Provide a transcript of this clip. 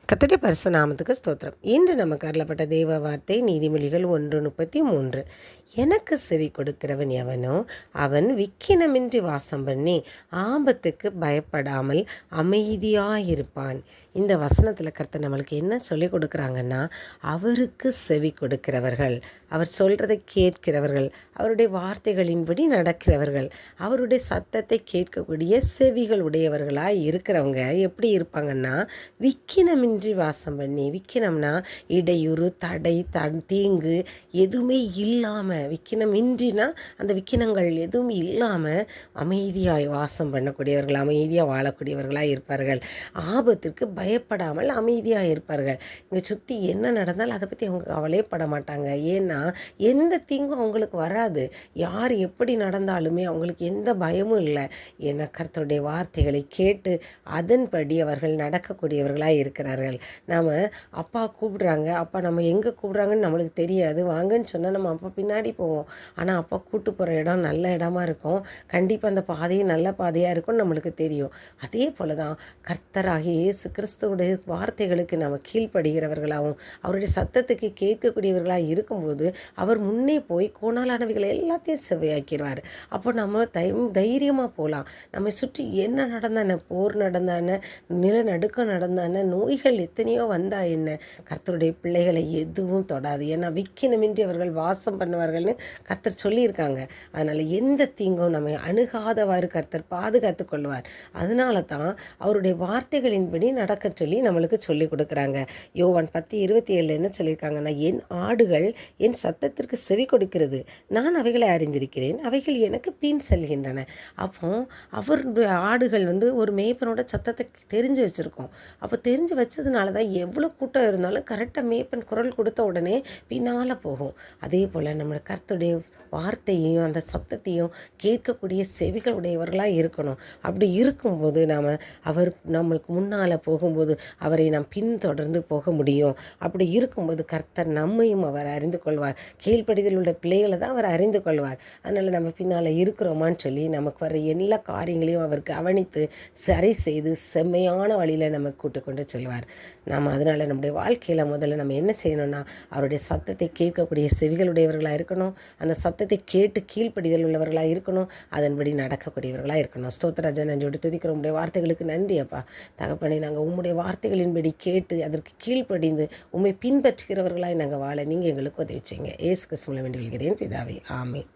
கர்த்தருடைய பரிசு நாமத்துக்கு ஸ்தோத்திரம். இன்று நமக்கு அருளப்பட்ட தேவ வார்த்தை நீதிமொழிகள் 1:33. எனக்கு செவி கொடுக்கிறவன் எவனோ அவன் விக்கினமின்றி வாசம் பண்ணி ஆபத்துக்கு பயப்படாமல் அமைதியாயிருப்பான். இந்த வசனத்தில் கர்த்தர் நம்மளுக்கு என்ன சொல்லி கொடுக்குறாங்கன்னா, அவருக்கு செவி கொடுக்கிறவர்கள், அவர் சொல்கிறதை கேட்கிறவர்கள், அவருடைய வார்த்தைகளின்படி நடக்கிறவர்கள், அவருடைய சத்தத்தை கேட்கக்கூடிய செவிகள் உடையவர்களாக இருக்கிறவங்க எப்படி இருப்பாங்கன்னா, விக்கினமின்றி வாசம் பண்ணி, விக்கினம்னா இடையூறு, தடை, தீங்கு எதுவுமே இல்லாமல், விக்கினமின்றினா அந்த விக்கினங்கள் எதுவும் இல்லாமல் அமைதியாய் வாசம் பண்ணக்கூடியவர்கள், அமைதியாக வாழக்கூடியவர்களாக இருப்பார்கள். ஆபத்திற்கு பயப்படாமல் அமைதியாக இருப்பார்கள். இங்கே சுற்றி என்ன நடந்தாலும் அதை பற்றி அவங்க கவலைப்பட மாட்டாங்க. ஏன்னா எந்த தீங்கும் அவங்களுக்கு வராது. யார் எப்படி நடந்தாலுமே அவங்களுக்கு எந்த பயமும் இல்லை. ஏன்னா கர்த்தருடைய வார்த்தைகளை கேட்டு அதன்படி அவர்கள் நடக்கக்கூடியவர்களாக இருக்கிறார்கள். நாம் அப்பா கூப்பிடுறாங்க, அப்பா நம்ம எங்கே கூப்பிட்றாங்கன்னு நம்மளுக்கு தெரியாது. வாங்கன்னு சொன்னால் நம்ம அப்பா பின்னாடி போவோம். ஆனால் அப்பா கூட்டு போகிற இடம் நல்ல இடமா இருக்கும். கண்டிப்பாக அந்த பாதையும் நல்ல பாதையாக இருக்கும்னு நம்மளுக்கு தெரியும். அதே போல தான் கர்த்தராகிய இயேசு கிறிஸ்துவுடைய வார்த்தைகளுக்கு நம்ம கீழ்ப்படுகிறவர்களாகவும் அவருடைய சத்தத்துக்கு கேட்கக்கூடியவர்களாக இருக்கும்போது அவர் முன்னே போய் கோணலானவைகளை எல்லாத்தையும் செவ்வையாக்கிடுவார். அப்போ நம்ம தைரியமாக போகலாம். நம்மை சுற்றி என்ன நடந்தான, போர் நடந்தான, நிலநடுக்கம் நடந்தான, நோய்கள் எத்தனையோ வந்தா என்ன, கர்த்தருடைய பிள்ளைகளை எதுவும் தொடாது. ஏன்னா விக்கினமின்றி அவர்கள் வாசம் பண்ணுவார்கள்னு கர்த்தர் சொல்லியிருக்காங்க. அதனால் எந்த தீங்கும் நம்மை அணுகாதவாறு கர்த்தர் பாதுகாத்து கொள்வார். அதனால தான் அவருடைய வார்த்தைகளின்படி நடக்க சொல்லி நம்மளுக்கு சொல்லி கொடுக்குறாங்க. யோவான் 10:27 என்ன சொல்லியிருக்காங்கன்னா, என் ஆடுகள் என் சத்தத்திற்கு செவி கொடுக்கிறது, நான் அவைகளை அறிந்திருக்கிறேன், அவைகள் எனக்கு பின் செல்கின்றன. அப்போ அவருடைய ஆடுகள் ஒரு மேய்ப்பனோட சத்தத்தை தெரிஞ்சு வச்சுருக்கோம். அப்போ தெரிஞ்சு வச்சதுனால தான் எவ்வளோ கூட்டம் இருந்தாலும் கரெக்டாக மேய்ப்பன் குரல் கொடுத்த உடனே பின்னால் போகும். அதே போல் நம்ம கர்த்தருடைய வார்த்தையையும் அந்த சத்தத்தையும் கேட்கக்கூடிய செவிகள் உடையவர்களாக இருக்கணும். அப்படி இருக்கும்போது அவர் நம்மளுக்கு முன்னால் போகும்போது அவரை நாம் பின்தொடர்ந்து போக முடியும். அப்படி இருக்கும்போது கர்த்தர் நம்மையும் அவர் அறிந்து கொள்வார். கீழ்ப்படிதல் உள்ள பிள்ளைகளை தான் அவர் அறிந்து கொள்வார். அதனால் நம்ம பின்னால் இருக்கிறோமான்னு சொல்லி நமக்கு வர எல்லா காரியங்களையும் அவர் கவனித்து சரி செய்து செம்மையான வழியில் நம்ம கூட்டு கொண்டு செல்வார். அதனால் நம்முடைய வாழ்க்கையில் முதல்ல நம்ம என்ன செய்யணும்னா, அவருடைய சத்தத்தை கேட்கக்கூடிய செவிகளுடையவர்களாக இருக்கணும். அந்த சத்தத்தை கேட்டு கீழ்ப்படிதல் உள்ளவர்களாக இருக்கணும். அதன்படி நடக்கக்கூடியவர்களாக இருக்கணும். ஸ்தோத்திரராஜா, நன்றியோடு துதிக்கிற உம்முடைய வார்த்தைகளுக்கு நன்றி அப்பா. தகப்பனே, நாங்கள் உம்முடைய வார்த்தைகளின்படி கேட்டு அதற்கு கீழ்ப்படிந்து உம்மை பின்பற்றுகிறவர்களாய் நாங்கள் வாழ நீங்கள் எங்களுக்கு உதவி செய்யுங்க. இயேசு கிறிஸ்துவின் மூலம் வேண்டி கொள்கிறேன் பிதாவே, ஆமென்.